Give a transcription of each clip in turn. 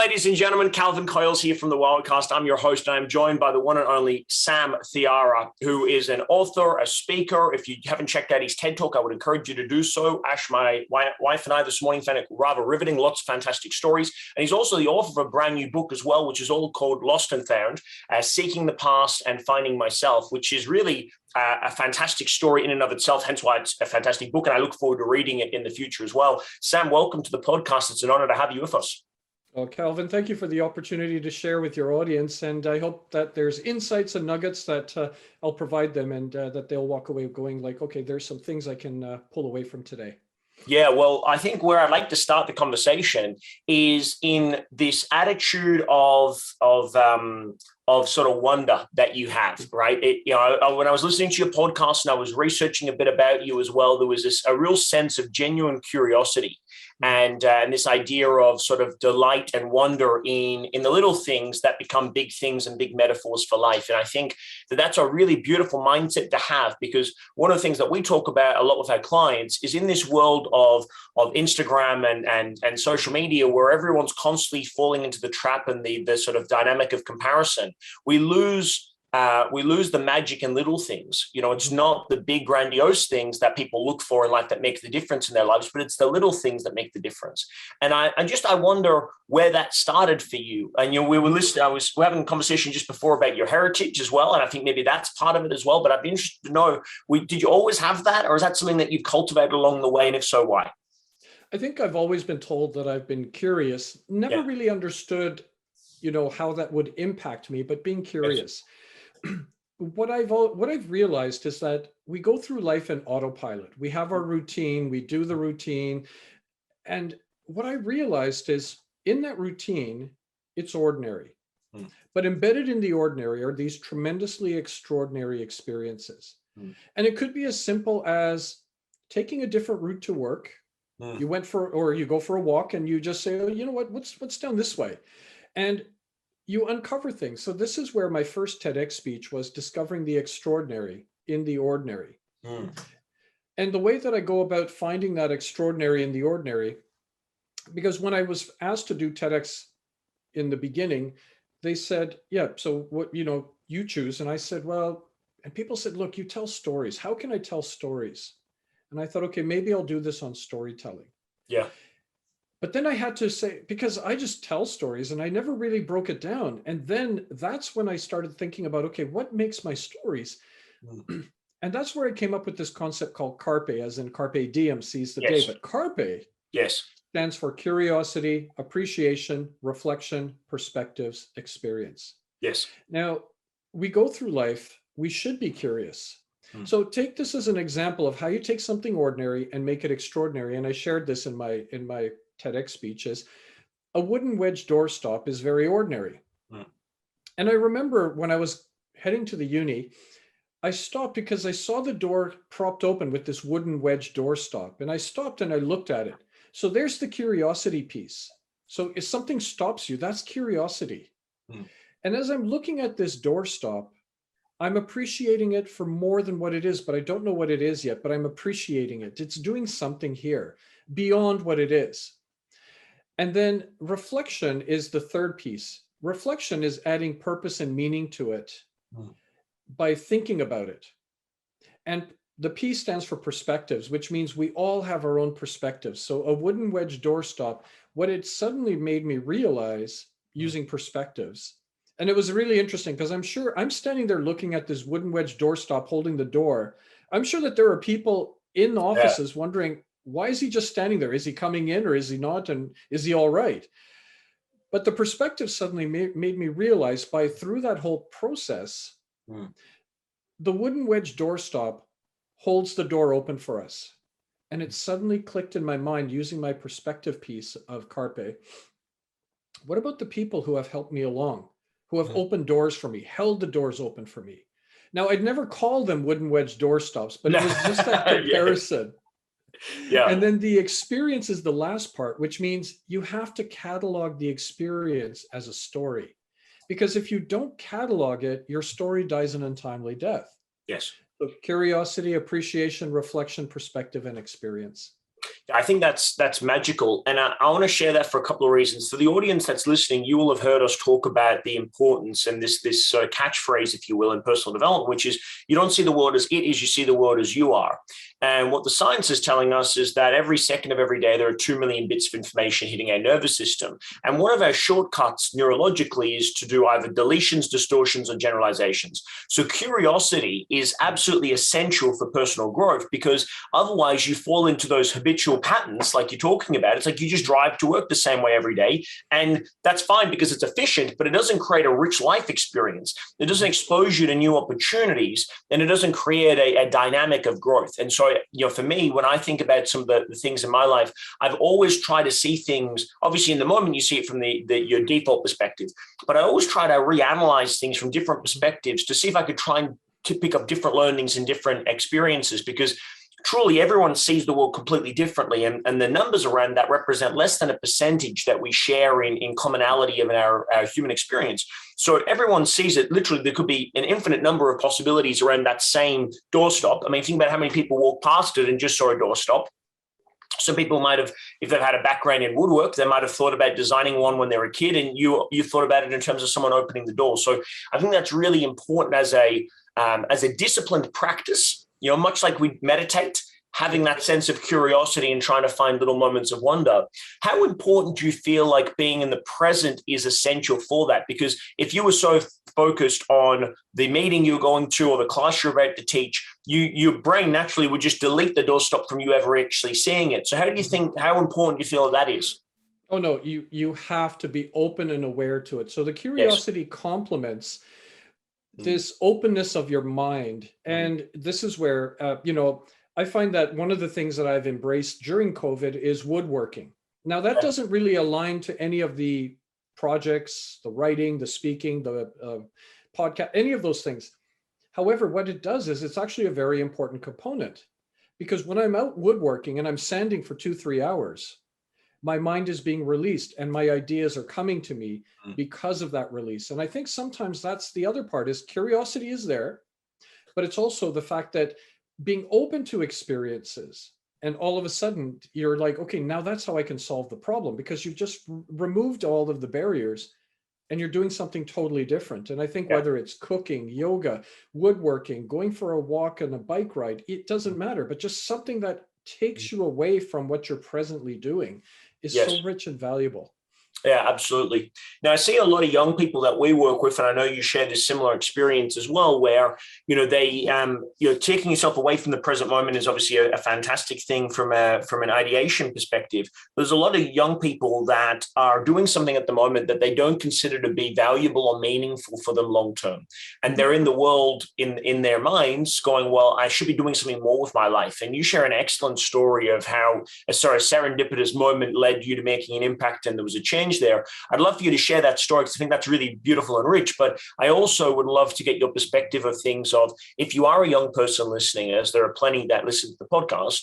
ladies and gentlemen, Calvin Coyles here from the WILDCast. I'm your host, and I'm joined by the one and only Sam Thiara, who is an author, a speaker. If you haven't checked out his TED Talk, I would encourage you to do so. Ash, my wife, and I this morning found it rather riveting, lots of fantastic stories. And he's also the author of a brand new book as well, which is all called Lost and Found, Seeking the Past and Finding Myself, which is really a fantastic story in and of itself, hence why it's a fantastic book. And I look forward to reading it in the future as well. Sam, welcome to the podcast. It's an honor to have you with us. Well, Calvin, thank you for the opportunity to share with your audience. And I hope that there's insights and nuggets that I'll provide them and that they'll walk away going like, okay, there's some things I can pull away from today. Yeah, well, I think where I'd like to start the conversation is in this attitude of sort of wonder that you have, right? When I was listening to your podcast and I was researching a bit about you as well, there was a real sense of genuine curiosity and this idea of sort of delight and wonder in the little things that become big things and big metaphors for life. And I think that that's a really beautiful mindset to have, because one of the things that we talk about a lot with our clients is in this world of Instagram and social media, where everyone's constantly falling into the trap and the sort of dynamic of comparison, we lose the magic in little things. You know, it's not the big grandiose things that people look for in life that make the difference in their lives, but it's the little things that make the difference. And I wonder where that started for you. And we were having a conversation just before about your heritage as well, and I think maybe that's part of it as well. But I'd be interested to know, did you always have that, or is that something that you've cultivated along the way? And if so, why? I think I've always been told that I've been curious. Never really understood, how that would impact me, but being curious. Yes. What I've realized is that we go through life in autopilot. We have our routine, we do the routine. And what I realized is in that routine, it's ordinary. But embedded in the ordinary are these tremendously extraordinary experiences. And it could be as simple as taking a different route to work. You go for a walk and you just say, oh, you know what, what's down this way? And you uncover things. So this is where my first TEDx speech was, discovering the extraordinary in the ordinary. And the way that I go about finding that extraordinary in the ordinary, because when I was asked to do TEDx in the beginning, they said, yeah, so what, you choose. And I said, well, and people said, look, you tell stories. How can I tell stories? And I thought, okay, maybe I'll do this on storytelling. Yeah. But then I had to say, because I just tell stories and I never really broke it down. And then that's when I started thinking about, okay, what makes my stories? And that's where I came up with this concept called carpe, as in carpe diem, seize the day. But carpe stands for curiosity, appreciation, reflection, perspectives, experience. Yes. Now, we go through life, we should be curious. So take this as an example of how you take something ordinary and make it extraordinary. And I shared this in my TEDx speech. Is a wooden wedge doorstop is very ordinary. And I remember when I was heading to the uni, I stopped because I saw the door propped open with this wooden wedge doorstop. And I stopped and I looked at it. So there's the curiosity piece. So if something stops you, that's curiosity. And as I'm looking at this doorstop, I'm appreciating it for more than what it is, but I don't know what it is yet, but I'm appreciating it. It's doing something here beyond what it is. And then reflection is the third piece. Reflection is adding purpose and meaning to it by thinking about it. And the P stands for perspectives, which means we all have our own perspectives. So a wooden wedge doorstop, what it suddenly made me realize using perspectives. And it was really interesting because I'm standing there looking at this wooden wedge doorstop holding the door. I'm sure that there are people in the offices wondering, why is he just standing there? Is he coming in or is he not? And is he all right? But the perspective suddenly made me realize through that whole process, the wooden wedge doorstop holds the door open for us. And it suddenly clicked in my mind using my perspective piece of Carpe. What about the people who have helped me along? Who have opened doors for me, held the doors open for me. Now, I'd never call them wooden wedge doorstops, but it was just that comparison. And then the experience is the last part, which means you have to catalog the experience as a story. Because if you don't catalog it, your story dies an untimely death. Yes. So curiosity, appreciation, reflection, perspective, and experience. I think that's magical. And I want to share that for a couple of reasons. For the audience that's listening, you will have heard us talk about the importance and this sort of catchphrase, if you will, in personal development, which is you don't see the world as it is, you see the world as you are. And what the science is telling us is that every second of every day, there are 2 million bits of information hitting our nervous system. And one of our shortcuts neurologically is to do either deletions, distortions, or generalizations. So curiosity is absolutely essential for personal growth, because otherwise you fall into those habitual patterns like you're talking about. It's like you just drive to work the same way every day. And that's fine because it's efficient, but it doesn't create a rich life experience. It doesn't expose you to new opportunities, and it doesn't create a dynamic of growth. And so, for me, when I think about some of the things in my life, I've always tried to see things, obviously in the moment you see it from your default perspective, but I always try to reanalyze things from different perspectives to see if I could try and to pick up different learnings and different experiences, because truly everyone sees the world completely differently. And the numbers around that represent less than a percentage that we share in commonality of our human experience. So everyone sees it. Literally, there could be an infinite number of possibilities around that same doorstop. I mean, think about how many people walk past it and just saw a doorstop. Some people might have, if they've had a background in woodwork, they might have thought about designing one when they were a kid, and you thought about it in terms of someone opening the door. So I think that's really important as a disciplined practice. Much like we meditate, having that sense of curiosity and trying to find little moments of wonder. How important do you feel like being in the present is essential for that? Because if you were so focused on the meeting you're going to or the class you're about to teach, your brain naturally would just delete the doorstop from you ever actually seeing it. So how important do you feel that is? Oh, no, you have to be open and aware to it. So the curiosity complements this openness of your mind. And this is where, I find that one of the things that I've embraced during COVID is woodworking. Now, that doesn't really align to any of the projects, the writing, the speaking, the podcast, any of those things. However, what it does is it's actually a very important component, because when I'm out woodworking and I'm sanding for 2-3 hours, my mind is being released and my ideas are coming to me because of that release. And I think sometimes that's the other part, is curiosity is there, but it's also the fact that being open to experiences, and all of a sudden you're like, okay, now that's how I can solve the problem, because you've just removed all of the barriers and you're doing something totally different. And I think whether it's cooking, yoga, woodworking, going for a walk and a bike ride, it doesn't matter, but just something that takes you away from what you're presently doing is so rich and valuable. Yeah, absolutely. Now, I see a lot of young people that we work with, and I know you share this similar experience as well, where, they, taking yourself away from the present moment is obviously a fantastic thing from an ideation perspective. There's a lot of young people that are doing something at the moment that they don't consider to be valuable or meaningful for them long term. And they're in the world in their minds going, well, I should be doing something more with my life. And you share an excellent story of how a serendipitous moment led you to making an impact, and there was a change there. I'd love for you to share that story, because I think that's really beautiful and rich. But I also would love to get your perspective of things of, if you are a young person listening, as there are plenty that listen to the podcast,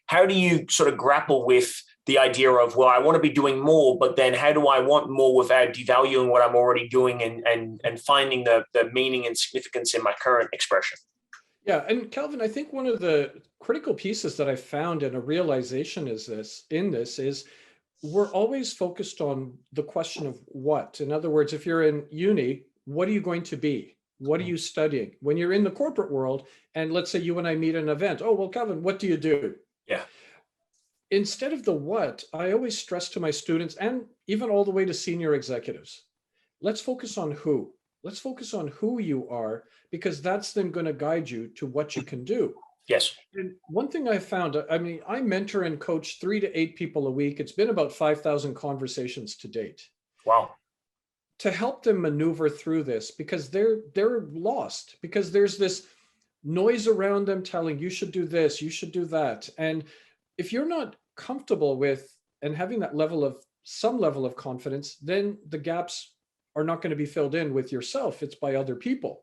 how do you sort of grapple with the idea of, well, I want to be doing more, but then how do I want more without devaluing what I'm already doing and finding the meaning and significance in my current expression? Yeah. And Calvin, I think one of the critical pieces that I found in a realization is we're always focused on the question of what. In other words, if you're in uni, what are you going to be? What are you studying? When you're in the corporate world, and let's say you and I meet at an event, oh, well, Calvin, what do you do? Yeah. Instead of the what, I always stress to my students, and even all the way to senior executives, let's focus on who. Let's focus on who you are, because that's then going to guide you to what you can do. Yes. And one thing I found, I mentor and coach 3 to 8 people a week. It's been about 5,000 conversations to date. Wow. To help them maneuver through this, because they're lost, because there's this noise around them telling you should do this, you should do that. And if you're not comfortable with and having that some level of confidence, then the gaps are not going to be filled in with yourself. It's by other people.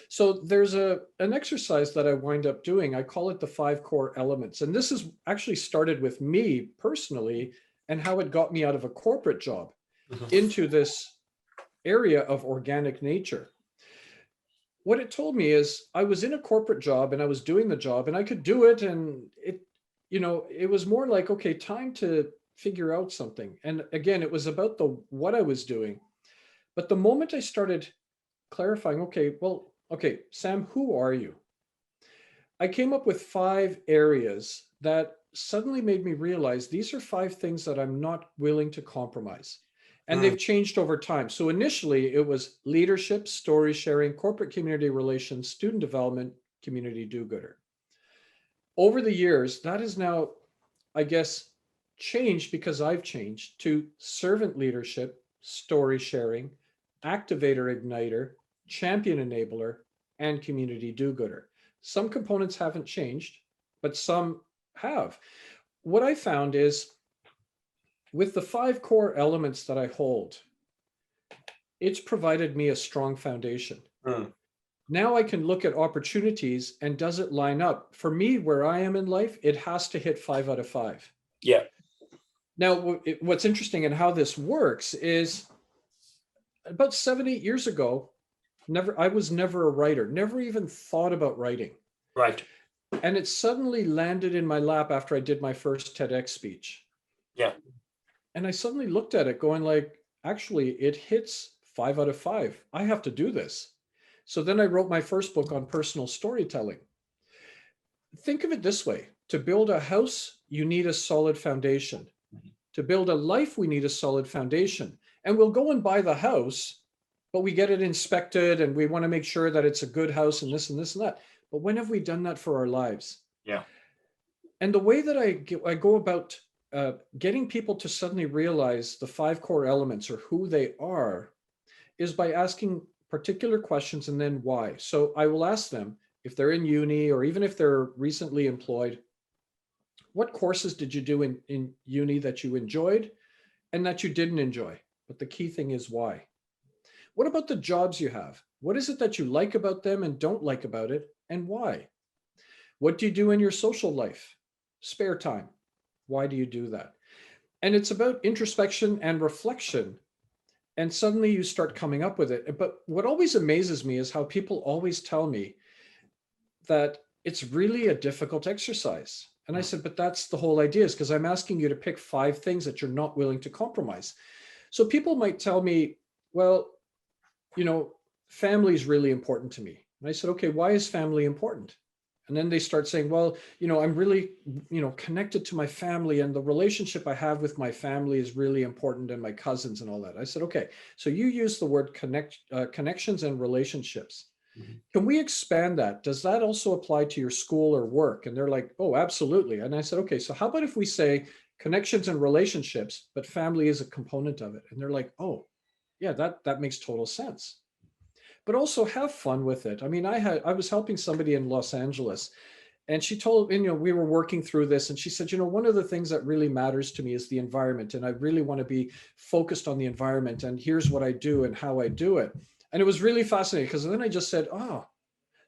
So there's an exercise that I wind up doing. I call it the 5 core elements. And this is actually started with me personally, and how it got me out of a corporate job into this area of organic nature. What it told me is, I was in a corporate job and I was doing the job and I could do it, and it was more like, okay, time to figure out something. And again, it was about what I was doing. But the moment I started clarifying, okay, Sam, who are you? I came up with 5 areas that suddenly made me realize these are 5 things that I'm not willing to compromise. And they've changed over time. So initially it was leadership, story sharing, corporate community relations, student development, community do-gooder. Over the years, that is now, I guess, changed because I've changed to servant leadership, story sharing, activator igniter, champion enabler, and community do-gooder. Some components haven't changed, but some have. What I found is with the 5 core elements that I hold, it's provided me a strong foundation. Now I can look at opportunities and does it line up? For me, where I am in life, it has to hit 5 out of 5. Yeah. Now, what's interesting and how this works is about 7-8 years ago, I was never a writer, never even thought about writing. Right. And it suddenly landed in my lap after I did my first TEDx speech. Yeah. And I suddenly looked at it going like, actually, it hits 5 out of 5. I have to do this. So then I wrote my first book on personal storytelling. Think of it this way. To build a house, you need a solid foundation. To build a life, we need a solid foundation. And we'll go and buy the house, but we get it inspected and we want to make sure that it's a good house and this and this and that. But when have we done that for our lives? Yeah. And the way that I go about getting people to suddenly realize the 5 core elements or who they are is by asking particular questions and then why. So I will ask them if they're in uni or even if they're recently employed, what courses did you do in uni that you enjoyed and that you didn't enjoy? But the key thing is why. What about the jobs you have? What is it that you like about them and don't like about it and why? What do you do in your social life? Spare time. Why do you do that? And it's about introspection and reflection. And suddenly you start coming up with it. But what always amazes me is how people always tell me that it's really a difficult exercise. And I said, but that's the whole idea, is because I'm asking you to pick 5 things that you're not willing to compromise. So people might tell me, well, family is really important to me. And I said, okay, why is family important? And then they start saying, well, I'm really, connected to my family and the relationship I have with my family is really important and my cousins and all that. I said, okay, so you use the word connections and relationships. Mm-hmm. Can we expand that? Does that also apply to your school or work? And they're like, oh, absolutely. And I said, okay, so how about if we say connections and relationships, but family is a component of it? And they're like, oh, yeah, that makes total sense. But also have fun with it. I mean, I was helping somebody in Los Angeles and she told, we were working through this and she said, one of the things that really matters to me is the environment. And I really want to be focused on the environment. And here's what I do and how I do it. And it was really fascinating because then I just said, oh,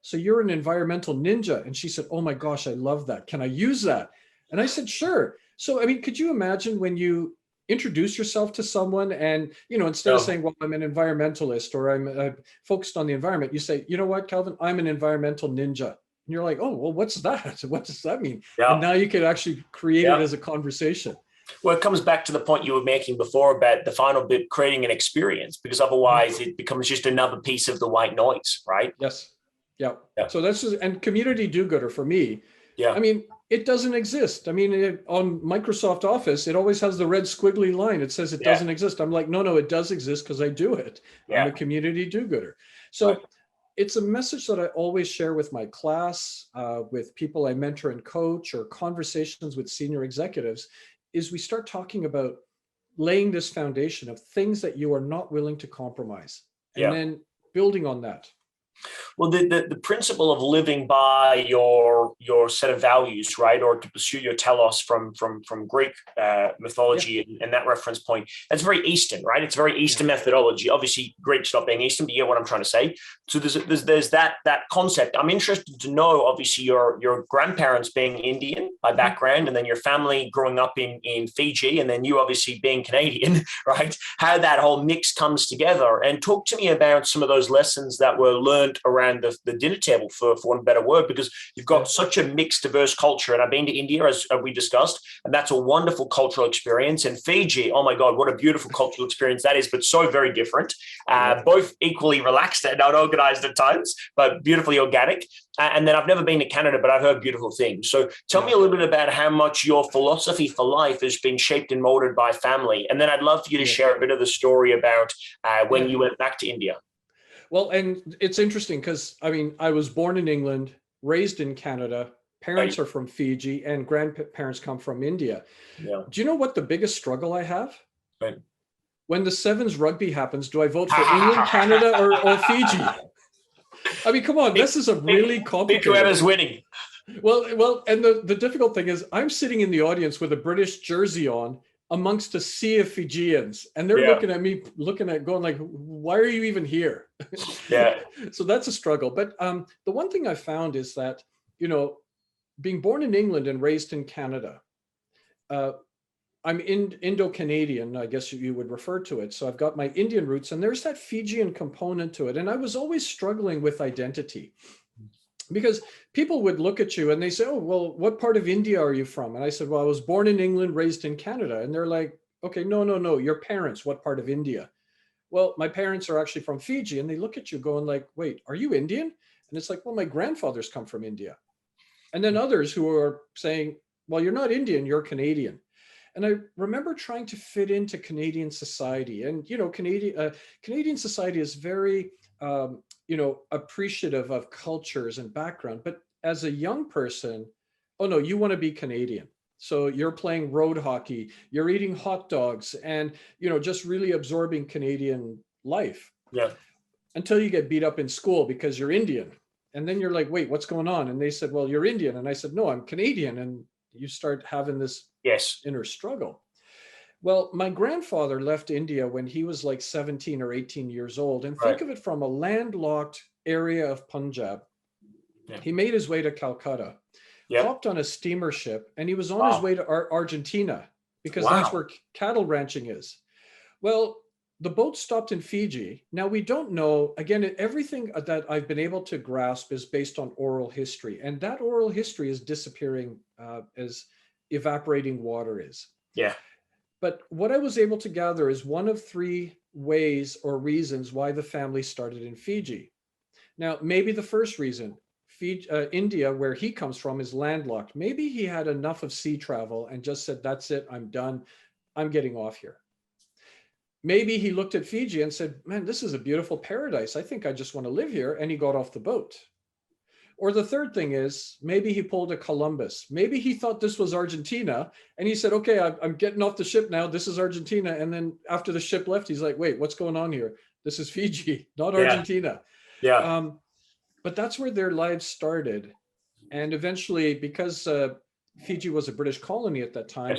so you're an environmental ninja. And she said, oh my gosh, I love that. Can I use that? And I said, sure. So, I mean, could you imagine when you introduce yourself to someone and, instead of saying, well, I'm an environmentalist or I'm focused on the environment, you say, you know what, Calvin, I'm an environmental ninja. And you're like, oh, well, what's that? What does that mean? Yeah. And now you can actually create it as a conversation. Well, it comes back to the point you were making before about the final bit, creating an experience, because otherwise it becomes just another piece of the white noise, right? Yes. Yeah. So that's just, and community do-gooder for me. Yeah. I mean, it doesn't exist. I mean, on Microsoft Office, it always has the red squiggly line. It says it doesn't exist. I'm like, no, it does exist because I do it. Yeah. I'm a community do-gooder. So it's a message that I always share with my class, with people I mentor and coach, or conversations with senior executives, is we start talking about laying this foundation of things that you are not willing to compromise, and then building on that. Well, the principle of living by your set of values, right, or to pursue your telos from Greek mythology and that reference point, that's very Eastern, right? It's very Eastern methodology. Obviously, Greek's not being Eastern, but you get what I'm trying to say. So there's that concept. I'm interested to know, obviously, your grandparents being Indian by background, and then your family growing up in Fiji, and then you obviously being Canadian, right? How that whole mix comes together. And talk to me about some of those lessons that were learned element around the dinner table, for want of a better word, because you've got such a mixed, diverse culture. And I've been to India, as we discussed, and that's a wonderful cultural experience. And Fiji, oh my God, what a beautiful cultural experience that is, but so very different. Both equally relaxed and unorganized at times, but beautifully organic. And then I've never been to Canada, but I've heard beautiful things. So tell me a little bit about how much your philosophy for life has been shaped and molded by family. And then I'd love for you to share a bit of the story about when you went back to India. Well, and it's interesting because, I mean, I was born in England, raised in Canada, parents are from Fiji, and grandparents come from India. Yeah. Do you know what the biggest struggle I have? Right. When the Sevens rugby happens, do I vote for England, Canada, or Fiji? I mean, come on, this is a really complicated. Pick whoever's winning. Well, and the difficult thing is I'm sitting in the audience with a British jersey on amongst a sea of Fijians, and they're looking at me, going like, why are you even here? Yeah. So that's a struggle. But the one thing I found is that, being born in England and raised in Canada, I'm Indo-Canadian, I guess you would refer to it. So I've got my Indian roots, and there's that Fijian component to it. And I was always struggling with identity, because people would look at you and they say, oh, well, what part of India are you from? And I said, well, I was born in England, raised in Canada. And they're like, okay, no, your parents, what part of India? Well, my parents are actually from Fiji. And they look at you going like, wait, are you Indian? And it's like, well, my grandfathers come from India. And then others who are saying, well, you're not Indian, you're Canadian. And I remember trying to fit into Canadian society. And, Canadian society is very, appreciative of cultures and background. But as a young person, oh no, you want to be Canadian. So you're playing road hockey, you're eating hot dogs, and, just really absorbing Canadian life. Yeah. Until you get beat up in school because you're Indian. And then you're like, wait, what's going on? And they said, well, you're Indian. And I said, no, I'm Canadian. And you start having this inner struggle. Well, my grandfather left India when he was like 17 or 18 years old. And think of it from a landlocked area of Punjab. Yeah. He made his way to Calcutta, hopped on a steamer ship, and he was on his way to Argentina, because that's where cattle ranching is. Well, the boat stopped in Fiji. Now, we don't know, again, everything that I've been able to grasp is based on oral history. And that oral history is disappearing as evaporating water is. Yeah. But what I was able to gather is one of three ways or reasons why the family started in Fiji. Now, maybe the first reason, India, where he comes from, is landlocked. Maybe he had enough of sea travel and just said, that's it, I'm done, I'm getting off here. Maybe he looked at Fiji and said, man, this is a beautiful paradise. I think I just want to live here. And he got off the boat. Or the third thing is, maybe he pulled a Columbus. Maybe he thought this was Argentina and he said, okay, I'm getting off the ship now. This is Argentina. And then after the ship left, he's like, wait, what's going on here? This is Fiji, not Argentina. Yeah. But that's where their lives started. And eventually, because Fiji was a British colony at that time,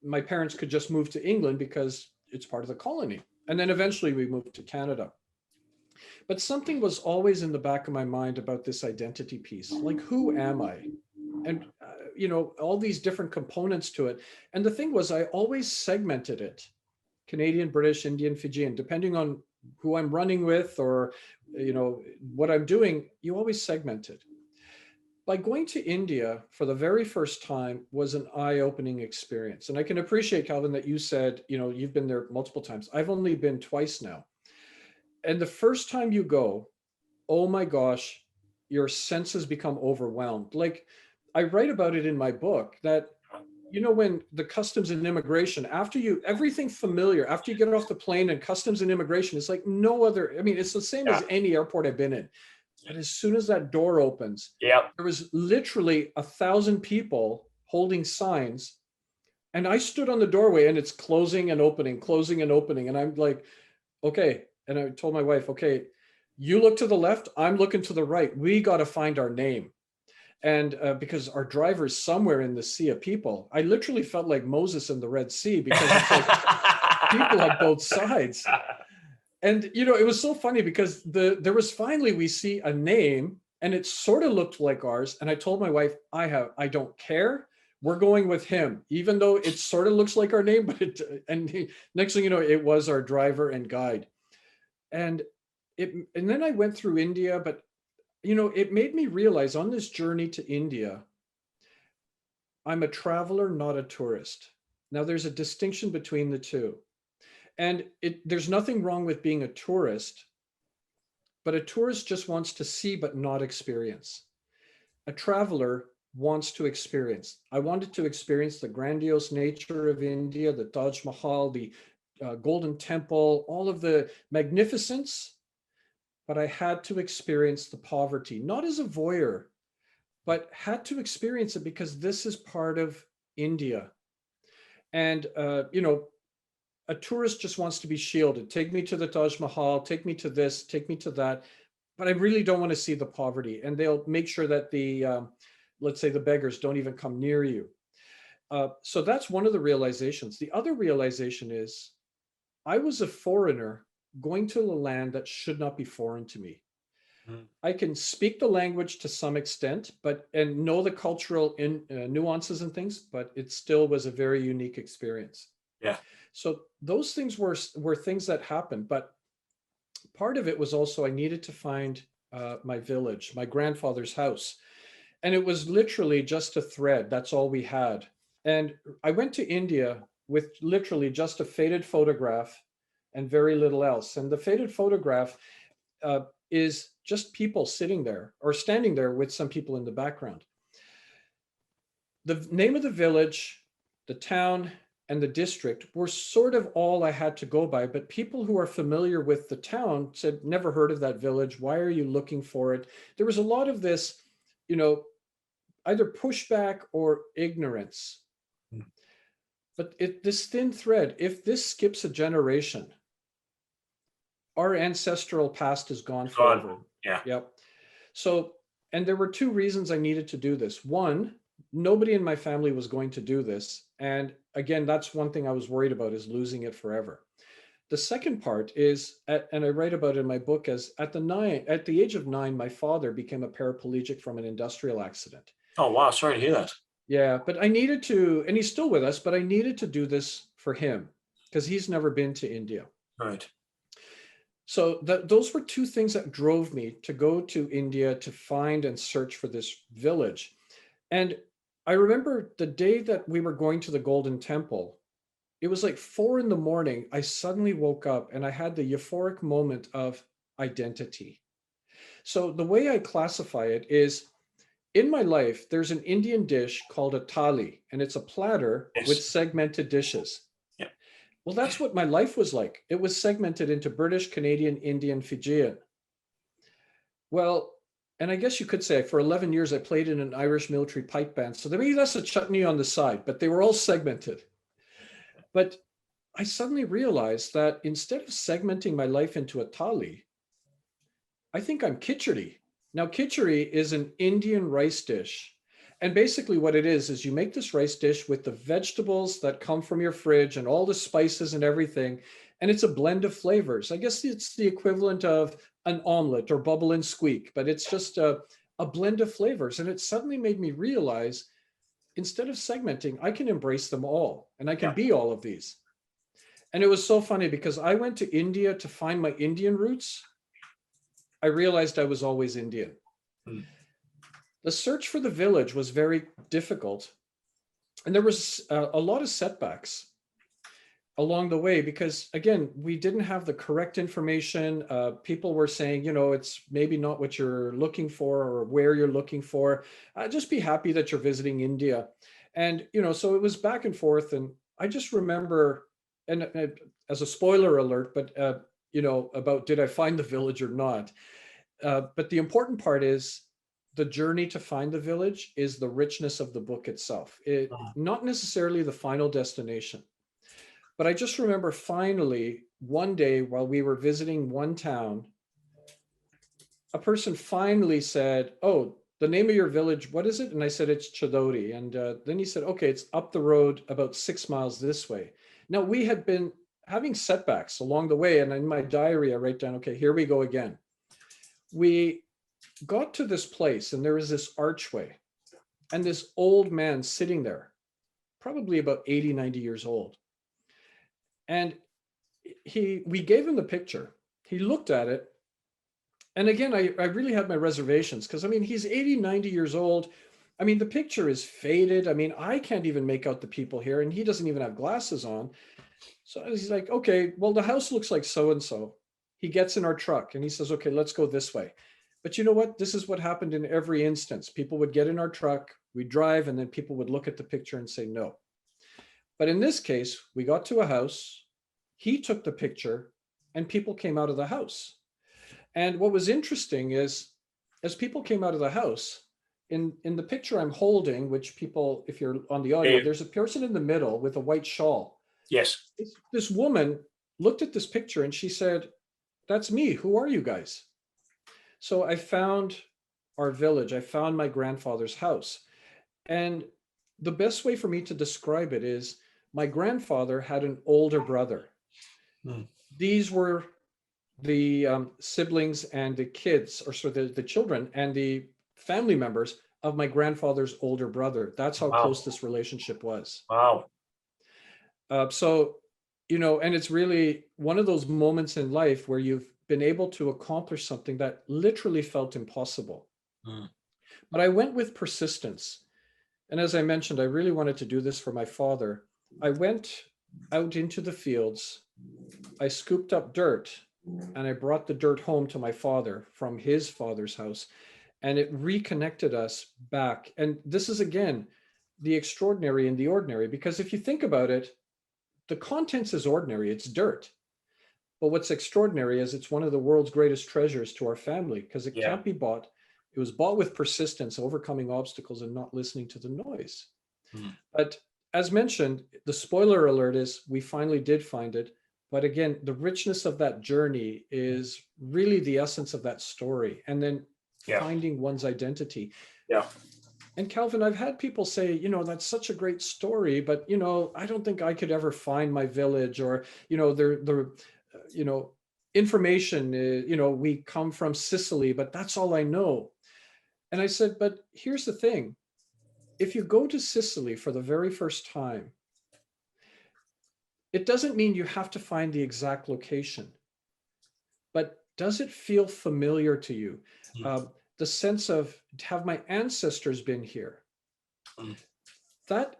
my parents could just move to England because it's part of the colony. And then eventually we moved to Canada. But something was always in the back of my mind about this identity piece. Like, who am I? And, all these different components to it. And the thing was, I always segmented it. Canadian, British, Indian, Fijian, depending on who I'm running with or, what I'm doing, you always segment it. By going to India for the very first time was an eye-opening experience. And I can appreciate, Calvin, that you said, you've been there multiple times. I've only been twice now. And the first time you go, oh my gosh, your senses become overwhelmed. Like, I write about it in my book that, when the customs and immigration, everything familiar, after you get off the plane and customs and immigration, it's like no other, it's the same as any airport I've been in. But as soon as that door opens, there was literally 1,000 people holding signs. And I stood on the doorway and it's closing and opening. And I'm like, okay. And I told my wife, okay, you look to the left, I'm looking to the right. We got to find our name. And because our driver's somewhere in the sea of people, I literally felt like Moses in the Red Sea, because it's like people on both sides. And, it was so funny because there was finally, we see a name and it sort of looked like ours. And I told my wife, I don't care. We're going with him, even though it sort of looks like our name, next thing you know, it was our driver and guide. And and then I went through India, but it made me realize on this journey to India, I'm a traveler, not a tourist. Now there's a distinction between the two. And there's nothing wrong with being a tourist, but a tourist just wants to see but not experience. A traveler wants to experience. I wanted to experience the grandiose nature of India, the Taj Mahal, the Golden Temple, all of the magnificence, but I had to experience the poverty, not as a voyeur, but had to experience it because this is part of India. And, a tourist just wants to be shielded. Take me to the Taj Mahal, take me to this, take me to that. But I really don't want to see the poverty. And they'll make sure that let's say the beggars don't even come near you. So that's one of the realizations. The other realization is I was a foreigner going to a land that should not be foreign to me. I can speak the language to some extent, and know the cultural nuances and things, but it still was a very unique experience. Yeah. So those things were things that happened, but part of it was also I needed to find my village, my grandfather's house, and it was literally just a thread. That's all we had. And I went to India with literally just a faded photograph and very little else. And the faded photograph is just people sitting there or standing there with some people in the background. The name of the village, the town, and the district were sort of all I had to go by, but people who are familiar with the town said, never heard of that village. Why are you looking for it? There was a lot of this, either pushback or ignorance. But this thin thread, if this skips a generation, our ancestral past is gone forever. Yeah. Yep. So, and there were two reasons I needed to do this. One, nobody in my family was going to do this. And again, that's one thing I was worried about, is losing it forever. The second part is, and I write about it in my book, as at the age of 9, my father became a paraplegic from an industrial accident. Oh, wow. Sorry to hear that. Yeah, but I needed to, and he's still with us, but I needed to do this for him because he's never been to India. Right. So those were two things that drove me to go to India to find and search for this village. And I remember the day that we were going to the Golden Temple, it was like 4 a.m. I suddenly woke up and I had the euphoric moment of identity. So the way I classify it is, in my life, there's an Indian dish called a thali, and it's a platter with segmented dishes. Yeah. Well, that's what my life was like. It was segmented into British, Canadian, Indian, Fijian. Well, and I guess you could say for 11 years, I played in an Irish military pipe band. So maybe that's a chutney on the side, but they were all segmented. But I suddenly realized that instead of segmenting my life into a thali, I think I'm khichdi. Now, khichdi is an Indian rice dish. And basically what it is you make this rice dish with the vegetables that come from your fridge and all the spices and everything. And it's a blend of flavors. I guess it's the equivalent of an omelet or bubble and squeak, but it's just a blend of flavors. And it suddenly made me realize, instead of segmenting, I can embrace them all and I can be all of these. And it was so funny because I went to India to find my Indian roots. I realized I was always Indian. The search for the village was very difficult. And there was a lot of setbacks along the way because, again, we didn't have the correct information. People were saying, it's maybe not what you're looking for or where you're looking for. Just be happy that you're visiting India. And, so it was back and forth. And I just remember, and as a spoiler alert, but, about did I find the village or not? But the important part is, the journey to find the village is the richness of the book itself. Not necessarily the final destination. But I just remember finally, one day while we were visiting one town, a person finally said, "Oh, the name of your village, what is it?" And I said, "It's Chadodi." And then he said, "Okay, it's up the road about 6 miles this way." Now, we had been having setbacks along the way. And in my diary, I write down, okay, here we go again. We got to this place and there was this archway and this old man sitting there, probably about 80, 90 years old. And we gave him the picture. He looked at it And again, I really had my reservations because I mean, he's 80, 90 years old. I mean, the picture is faded. I mean, I can't even make out the people here, and he doesn't even have glasses on. So he's like, okay, well, the house looks like so and so. He gets in our truck and he says, okay, let's go this way. But you know what? This is what happened in every instance. People would get in our truck, we drive, and then people would look at the picture and say no. But in this case, we got to a house, he took the picture, and people came out of the house. And what was interesting is, as people came out of the house, in the picture I'm holding, which people, if you're on the audio, there's a person in the middle with a white shawl. Yes. This woman looked at this picture and she said, "That's me. Who are you guys?" So I found our village. I found my grandfather's house. And the best way for me to describe it is my grandfather had an older brother. Mm. These were the siblings and the kids, or so the children and the family members of my grandfather's older brother. That's how close this relationship was. Wow. So, you know, and it's really one of those moments in life where you've been able to accomplish something that literally felt impossible. Mm. But I went with persistence. And as I mentioned, I really wanted to do this for my father. I went out into the fields, I scooped up dirt, and I brought the dirt home to my father from his father's house. And it reconnected us back. And this is, again, the extraordinary and the ordinary, because if you think about it, the contents is ordinary, it's dirt. But what's extraordinary is it's one of the world's greatest treasures to our family, because it can't be bought. It was bought with persistence, overcoming obstacles and not listening to the noise. Mm. But as mentioned, the spoiler alert is we finally did find it. But again, the richness of that journey is really the essence of that story. And then finding one's identity. Yeah. And Calvin, I've had people say, you know, that's such a great story, but, you know, I don't think I could ever find my village, or, you know, you know, information, you know, we come from Sicily, but that's all I know. And I said, but here's the thing. If you go to Sicily for the very first time, it doesn't mean you have to find the exact location, but does it feel familiar to you? Mm. The sense of, have my ancestors been here? Mm. That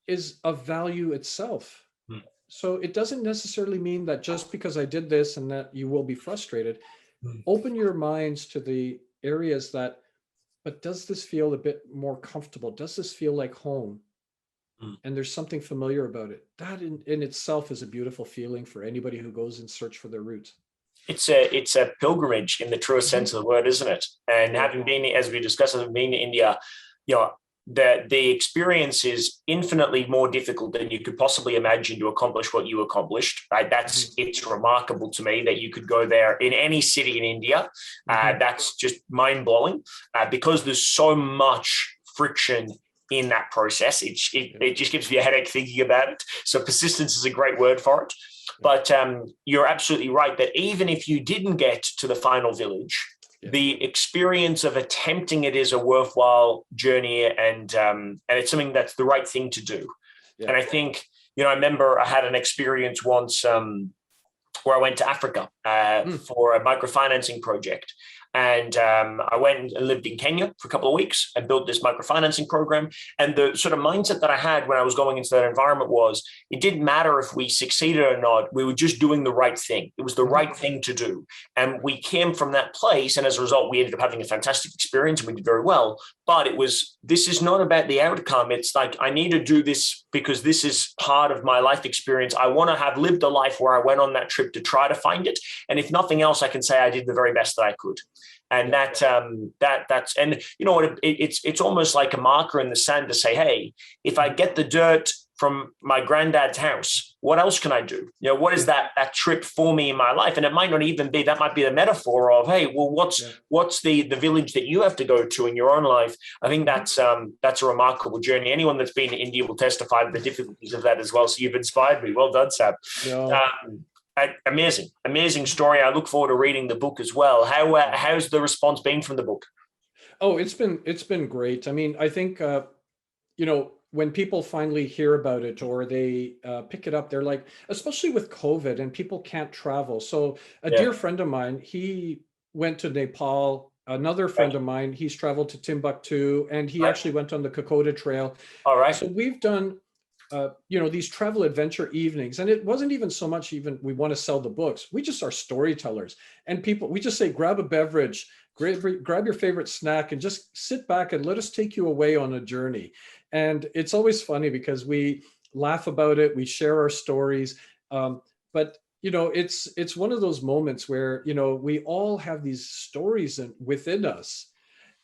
is a value itself. Mm. So it doesn't necessarily mean that just because I did this and that you will be frustrated. Mm. Open your minds to the areas that, but does this feel a bit more comfortable? Does this feel like home? Mm. And there's something familiar about it. That in itself is a beautiful feeling for anybody who goes in search for their roots. It's a pilgrimage in the truest sense of the word, isn't it? And having been, as we discussed, having been to India, you know, the experience is infinitely more difficult than you could possibly imagine to accomplish what you accomplished. Right? It's remarkable to me that you could go there in any city in India. That's just mind blowing because there's so much friction in that process. It just gives me a headache thinking about it. So persistence is a great word for it. But you're absolutely right that even if you didn't get to the final village, the experience of attempting it is a worthwhile journey, and it's something that's the right thing to do. Yeah. And I think, you know, I remember I had an experience once where I went to Africa for a microfinancing project. And I went and lived in Kenya for a couple of weeks and built this microfinancing program. And the sort of mindset that I had when I was going into that environment was, it didn't matter if we succeeded or not. We were just doing the right thing. It was the right thing to do. And we came from that place. And as a result, we ended up having a fantastic experience and we did very well. But this is not about the outcome. It's like, I need to do this because this is part of my life experience. I want to have lived a life where I went on that trip to try to find it. And if nothing else, I can say I did the very best that I could. And that's and you know what, it's almost like a marker in the sand to say, hey, if I get the dirt from my granddad's house, what else can I do? You know, what is that trip for me in my life? And it might not even be, that might be the metaphor of, hey, well, what's the village that you have to go to in your own life? I think that's a remarkable journey. Anyone that's been to India will testify to the difficulties of that as well. So you've inspired me. Well done, Sam. Yeah. Amazing story. I look forward to reading the book as well. How's the response been from the book? Oh, it's been great. I mean, I think you know, when people finally hear about it or they pick it up, they're like, especially with COVID and people can't travel. So a dear friend of mine, he went to Nepal. Another friend of mine, he's traveled to Timbuktu, and he actually went on the Kokoda Trail. All right. So we've done, these travel adventure evenings, and it wasn't even so much even we want to sell the books. We just are storytellers, and we just say, grab a beverage, grab your favorite snack, and just sit back and let us take you away on a journey. And it's always funny because we laugh about it, we share our stories, but it's one of those moments where we all have these stories within us,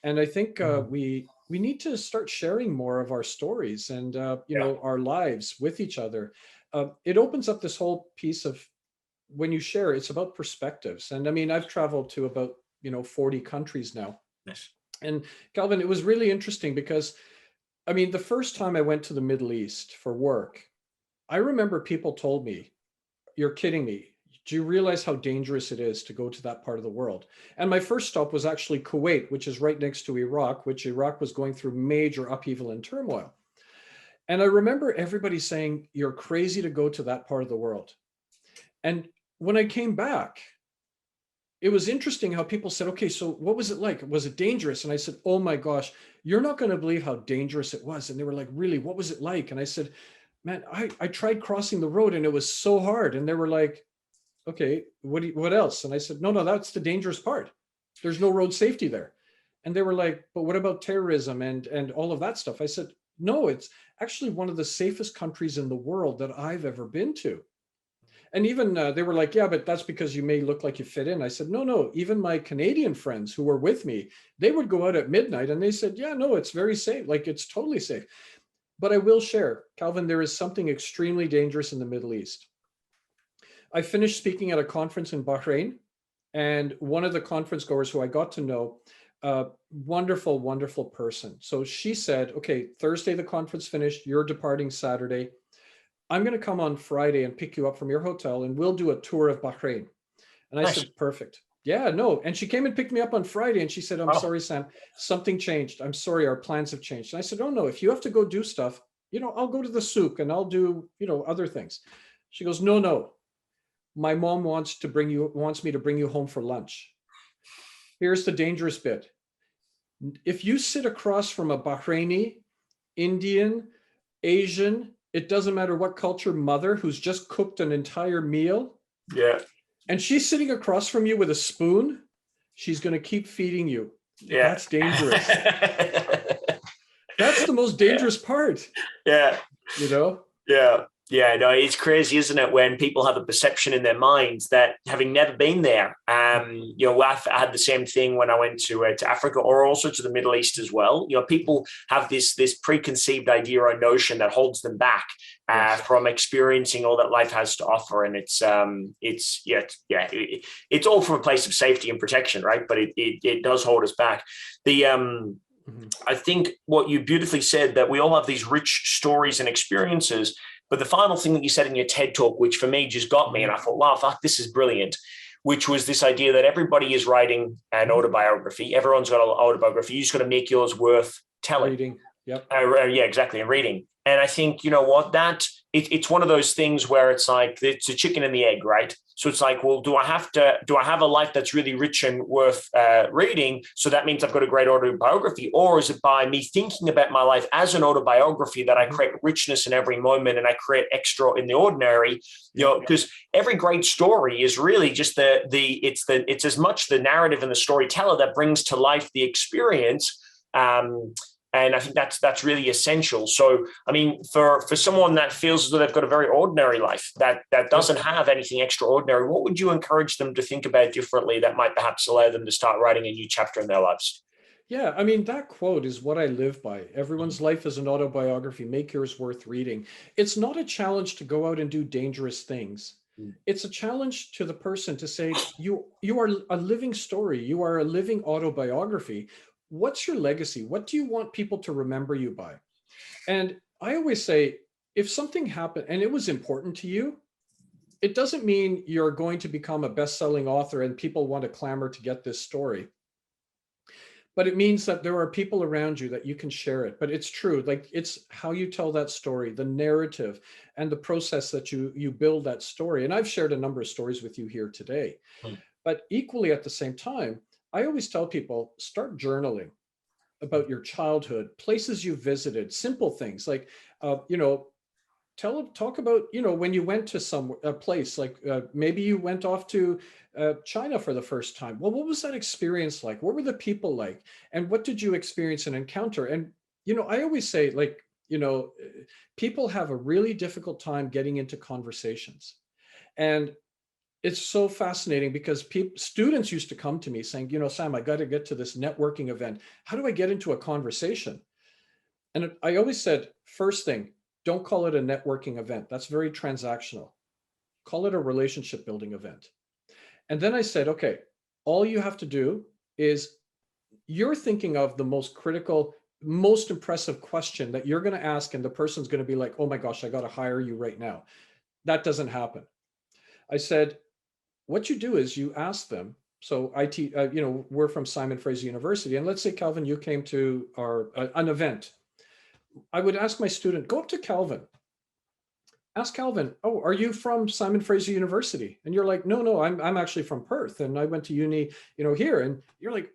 and I think we need to start sharing more of our stories and our lives with each other. It opens up this whole piece of, when you share, it's about perspectives. And I mean, I've traveled to about 40 countries now. Yes. And Calvin, it was really interesting because I mean, the first time I went to the Middle East for work, I remember people told me, "You're kidding me. Do you realize how dangerous it is to go to that part of the world?" And my first stop was actually Kuwait, which is right next to Iraq, which Iraq was going through major upheaval and turmoil. And I remember everybody saying, "You're crazy to go to that part of the world." And when I came back, it was interesting how people said, "Okay, so what was it like? Was it dangerous?" And I said, "Oh my gosh, you're not going to believe how dangerous it was." And they were like, "Really? What was it like?" And I said, "Man, I tried crossing the road and it was so hard." And they were like, "Okay, what else?" And I said, no, that's the dangerous part. There's no road safety there." And they were like, "But what about terrorism and all of that stuff?" I said, "No, it's actually one of the safest countries in the world that I've ever been to." And even they were like, "Yeah, but that's because you may look like you fit in." I said, no, even my Canadian friends who were with me, they would go out at midnight and they said, "Yeah, no, it's very safe. Like, it's totally safe." But I will share, Calvin, there is something extremely dangerous in the Middle East. I finished speaking at a conference in Bahrain, and one of the conference goers who I got to know, wonderful, wonderful person. So she said, "Okay, Thursday the conference finished, you're departing Saturday. I'm going to come on Friday and pick you up from your hotel and we'll do a tour of Bahrain." And I Nice. said, "Perfect. Yeah, no." And she came and picked me up on Friday and she said, "I'm Wow. sorry, Sam, something changed. I'm sorry, our plans have changed." And I said, "Oh no, if you have to go do stuff, I'll go to the souk and I'll do, other things." She goes, "No. My mom wants me to bring you home for lunch. Here's the dangerous bit. If you sit across from a Bahraini, Indian, Asian, it doesn't matter what culture, mother who's just cooked an entire meal, Yeah. and she's sitting across from you with a spoon, she's going to keep feeding you. Yeah. That's dangerous." That's the most dangerous part. Yeah. Yeah. Yeah, no, it's crazy, isn't it? When people have a perception in their minds that, having never been there, I had the same thing when I went to Africa, or also to the Middle East as well. People have this preconceived idea or notion that holds them back from experiencing all that life has to offer, and it's all from a place of safety and protection, right? But it does hold us back. I think what you beautifully said, that we all have these rich stories and experiences. But the final thing that you said in your TED talk, which for me just got me, and I thought, wow, fuck, this is brilliant, which was this idea that everybody is writing an autobiography. Everyone's got an autobiography. You just got to make yours worth telling. Reading. Yep. Yeah, exactly. And reading. And I think, you know what, it's one of those things where it's like, it's a chicken and the egg, right? So it's like, well, do I have a life that's really rich and worth reading? So that means I've got a great autobiography, or is it by me thinking about my life as an autobiography that I create richness in every moment and I create extra in the ordinary? Because every great story is really just it's as much the narrative and the storyteller that brings to life the experience. And I think that's really essential. So, I mean, for someone that feels as though they've got a very ordinary life, that doesn't have anything extraordinary, what would you encourage them to think about differently that might perhaps allow them to start writing a new chapter in their lives? Yeah, I mean, that quote is what I live by. Everyone's life is an autobiography. Make yours worth reading. It's not a challenge to go out and do dangerous things. It's a challenge to the person to say, you are a living story. You are a living autobiography. What's your legacy? What do you want people to remember you by? And I always say, if something happened and it was important to you, it doesn't mean you're going to become a best-selling author and people want to clamor to get this story. But it means that there are people around you that you can share it. But it's true, like, it's how you tell that story, the narrative, and the process that you build that story. And I've shared a number of stories with you here today. But equally at the same time, I always tell people, start journaling about your childhood, places you visited, simple things like, talk about, when you went to a place, like maybe you went off to China for the first time. Well, what was that experience like? What were the people like? And what did you experience and encounter? And, I always say, like, people have a really difficult time getting into conversations. And it's so fascinating because students used to come to me saying, Sam, I got to get to this networking event. How do I get into a conversation? And I always said, first thing, don't call it a networking event. That's very transactional. Call it a relationship building event. And then I said, okay, all you have to do is, you're thinking of the most critical, most impressive question that you're going to ask, and the person's going to be like, oh my gosh, I got to hire you right now. That doesn't happen. I said, what you do is you ask them. So we're from Simon Fraser University, and let's say, Calvin, you came to an event. I would ask my student, go up to Calvin, ask Calvin, oh, are you from Simon Fraser University? And you're like, no, I'm actually from Perth, and I went to uni, here. And you're like,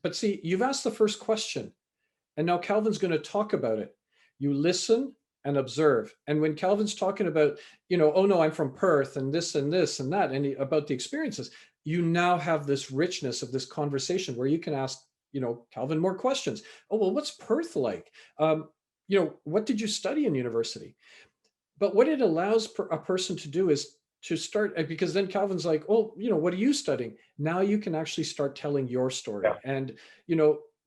but see, you've asked the first question, and now Calvin's going to talk about it. You listen and observe. And when Calvin's talking about, oh no, I'm from Perth and this and this and that, and about the experiences, you now have this richness of this conversation where you can ask, Calvin more questions. Oh, well, what's Perth like? What did you study in university? But what it allows a person to do is to start, because then Calvin's like, oh, what are you studying? Now you can actually start telling your story. Yeah. And,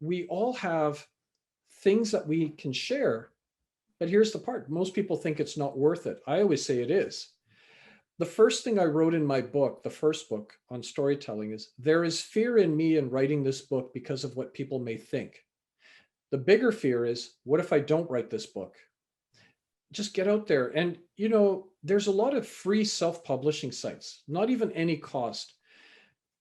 we all have things that we can share. But here's the part. Most people think it's not worth it. I always say it is. The first thing I wrote in my book, the first book on storytelling, is there is fear in me in writing this book because of what people may think. The bigger fear is, what if I don't write this book? Just get out there. And, there's a lot of free self-publishing sites, not even any cost.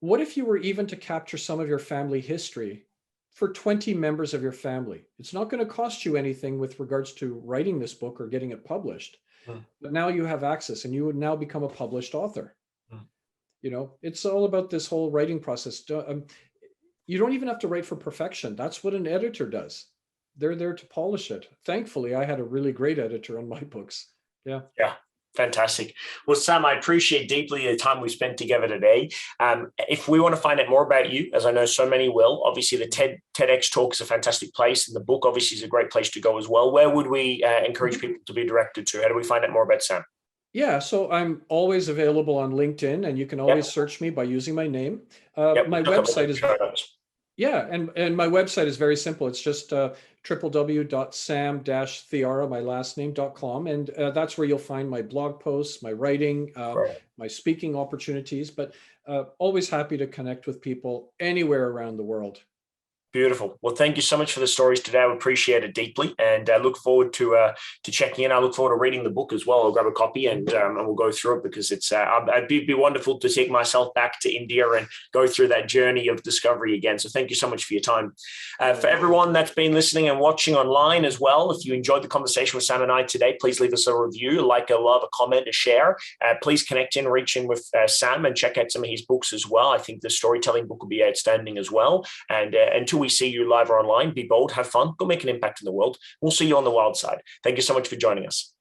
What if you were even to capture some of your family history for 20 members of your family? It's not going to cost you anything with regards to writing this book or getting it published. But now you have access, and you would now become a published author. It's all about this whole writing process. You don't even have to write for perfection. That's what an editor does. They're there to polish it. Thankfully, I had a really great editor on my books. Yeah. Fantastic. Well, Sam, I appreciate deeply the time we spent together today. If we want to find out more about you, as I know so many will, obviously the TEDx talk is a fantastic place, and the book obviously is a great place to go as well. Where would we encourage people to be directed to? How do we find out more about Sam? Yeah, so I'm always available on LinkedIn, and you can always search me by using my name. My website is... Yeah, and my website is very simple. It's just www.sam-thiara, my last name.com. And that's where you'll find my blog posts, my writing, my speaking opportunities, but always happy to connect with people anywhere around the world. Beautiful. Well, thank you so much for the stories today. I appreciate it deeply, and I look forward to checking in. I look forward to reading the book as well. I'll grab a copy and we'll go through it, because it's it'd be wonderful to take myself back to India and go through that journey of discovery again. So thank you so much for your time. For everyone that's been listening and watching online as well, if you enjoyed the conversation with Sam and I today, please leave us a review, like, a love, a comment, a share. Please connect in, reach in with Sam, and check out some of his books as well. I think the storytelling book will be outstanding as well. And until we see you live or online, be bold, have fun, go make an impact in the world. We'll see you on the wild side. Thank you so much for joining us.